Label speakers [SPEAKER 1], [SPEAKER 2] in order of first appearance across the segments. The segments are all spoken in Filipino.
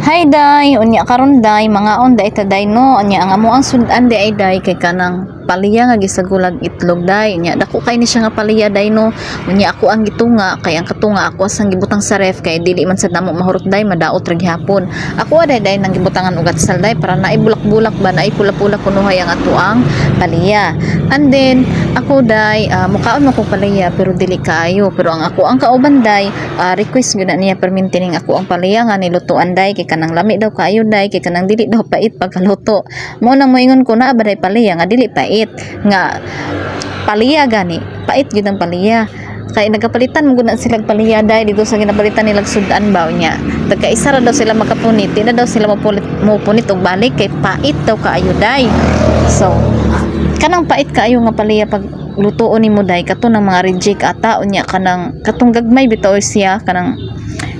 [SPEAKER 1] Hi day, unya karon day, mga on day ta day no, unya ang amo ang sudan day ay day kay kanang paliya nga gisagulag itlog day. Unya dako kay ni siya nga paliya day no. Unya ako ang gitunga kay ang katunga ako asang gibutang sa ref kay dili man sad namo mahurot day madaot ra gihapon. Ako day day nang gibutangan og atsal day para naibulak-bulak ba naipula-pula kunuhay ang ato ang paliya. And then ako day mukaon mo kog paliya pero dili kaayo, pero ang ako ang kauban day request gyud na niya permintining ako ang paliya nga nilutuan day kay kanang lami daw kaayo day kay kanang dili daw pait pagkaluto. Mo nang moingon ko na ba day paliya nga dili pait nga paliya gani pait gyud ang paliya kay nagapalitan mo gud sila paliya day dito sa ginapalitan nila sudan baw niya tagkaisa ra daw sila makapunit di na daw sila mo punit og balik kay pait daw kaayo day. So kanang pait kaayo nga paliya pag lutuon nimo day kato ng mga reject ata unya kanang katong gagmay bitaw siya kanang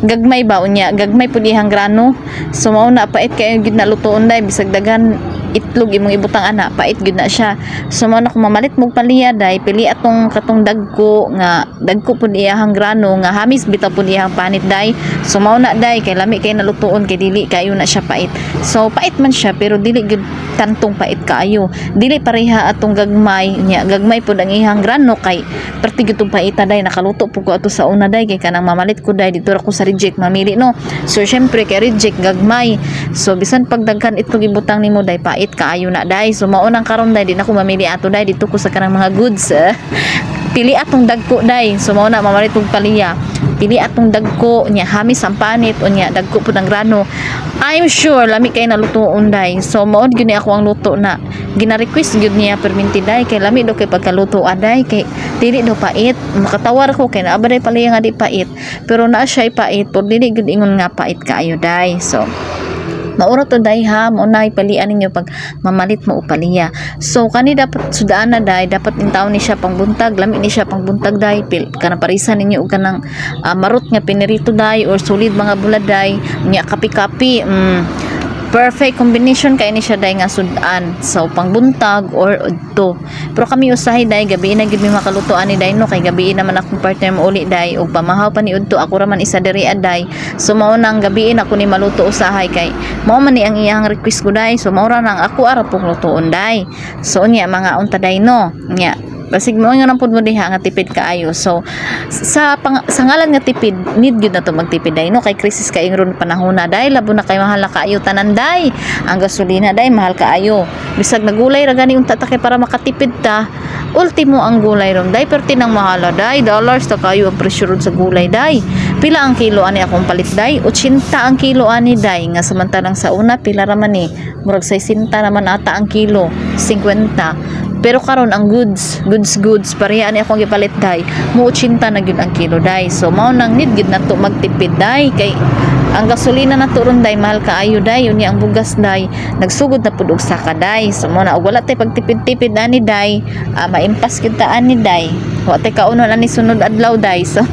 [SPEAKER 1] gagmay ba unya gagmay pud ihang grano, so mao na pait kay gid na lutuon day bisag dagan itlog imong ibutang ana pait gid na siya. So mao na kung mamalit mog paliya day pili atong katong dagko pud iyang grano nga hamis bitaw pud iyang panit day. So mao na day kay lami kay nalutuon kay dili kayo na siya pait. So pait man siya pero dili gid tantong pait kaayo, dili pareha atong gagmay nya gagmay pud ang iyang grano kay perti gid tong paita day nakaluto pud ko ato sa una day kay kanang mamalit ko day dito ra ko sa reject mamili no. So syempre kay reject gagmay, so bisan pagdaghan itlog ibutang nimo day pait kaayo na day. So mao nang karon day di na ko mamili ato day dito ko sa kanang mga goods pili atong dagko day. So mao na mamalit og paliya pili atong dagko nya hamis ang panit unya dagko pud ang grano. I'm sure lami kay nalutoon day. So mao gyud ni ako ang luto na gina-request gyud niya perminti day kay lami daw kay pagkaluto aday kay dili daw pait. Makatawar ko kay naa ba day paliya nga di pait pero naa siya pait pero dili gyud ingon nga pait kaayo day. So maura to day ha, mo na ipalian ninyo pag mamalit mo upaliya. So kani dapat sudaan na day, dapat intaw ni siya pangbuntag, lami ni siya pangbuntag day, kana parisan ninyo og kanang marot nga pinirito day or solid mga buladay, nya kapi-kapi. Perfect combination kay ni siya day nga sudan. So pangbuntag or udto. Pero kami usahay day gabi na gid mi makalutoan ni day no kay gabi naman akong partner mo uli day og pamahaw pa ni udto ako ra man isa diri day. So mao nang gabi ako ni maluto usahay kay mao man ni ang iyang request ko day. So mao ra nang ako ara pong lutoon day. So unya mga unta day no. Nya basig mo nga nang pud mo diha nga tipid kaayo. So sa ngalan nga tipid need gyud na to magtipid day no kay krisis kay ron panahon na day labo na kay mahal na kaayo tanan day. Ang gasolina day mahal kaayo. Bisag nagulay ra gani unta ta kay para makatipid ta. Ultimo ang gulay ron day perti nang mahala day dollars ta kayo ang presyo ron sa gulay day. Pila ang kilo ani akong palit day? 80 ang kilo ani day nga samantalang sa una pila ra man ni murag 60 naman ata ang kilo 50. Pero karon ang goods pareha ani akong gipalit day mo 80 na gyud ang kilo day. So mao nang need gyud nato magtipid day kay ang gasolina nato ron day mahal kaayo day unya ang bugas day nagsugod na pud og saka day. So mao na og wala tay pagtipid-tipid ani day maimpas gyud ta ani day wa tay kaunon ani sunod adlaw day. So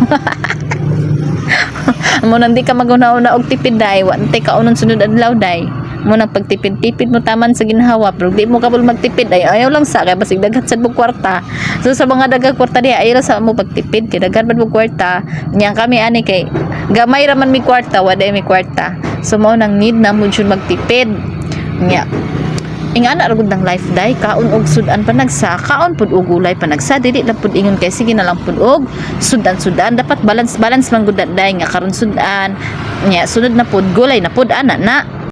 [SPEAKER 1] mo nang di ka magunaw-una og tipid day wa tay kaunon sunod adlaw day. Mo nang pagtipid-tipid mo taman sa ginhawa pero di mo kabul magtipid ay ayaw lang sa kay basig daghan sad mo kwarta. So sa mga daghang kwarta di ayaw sa mo pagtipid kay daghan man mo kwarta nya kami ani kay gamay ra man mi kwarta wa day mi kwarta. So mao nang need na mo jud magtipid nya ingana ra gud ng life day kaon og sudan panagsa kaon pud og gulay panagsa dili lang pud ingon kay sige na lang pud og sudan dapat balance man gud day nga karon sudan nya sunod na pud gulay na pud ana na.